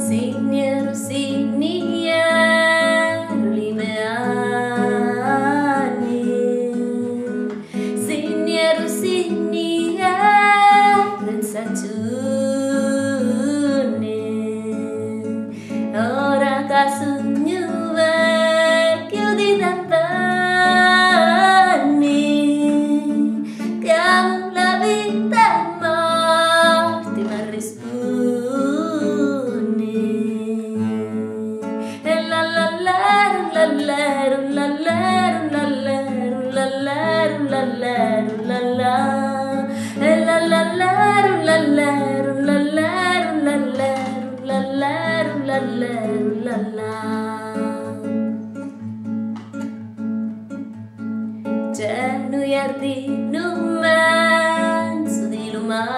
Signier, signier, limeani. Signier, signier, pensatune. Ora casunyuve, chiudi davanti. Chiamo la vita e morti, ma rispondi. E la la la la la la la la la la la la la la. E la la la la la la la la la la la la. C'è noi ardi numen su di lumar.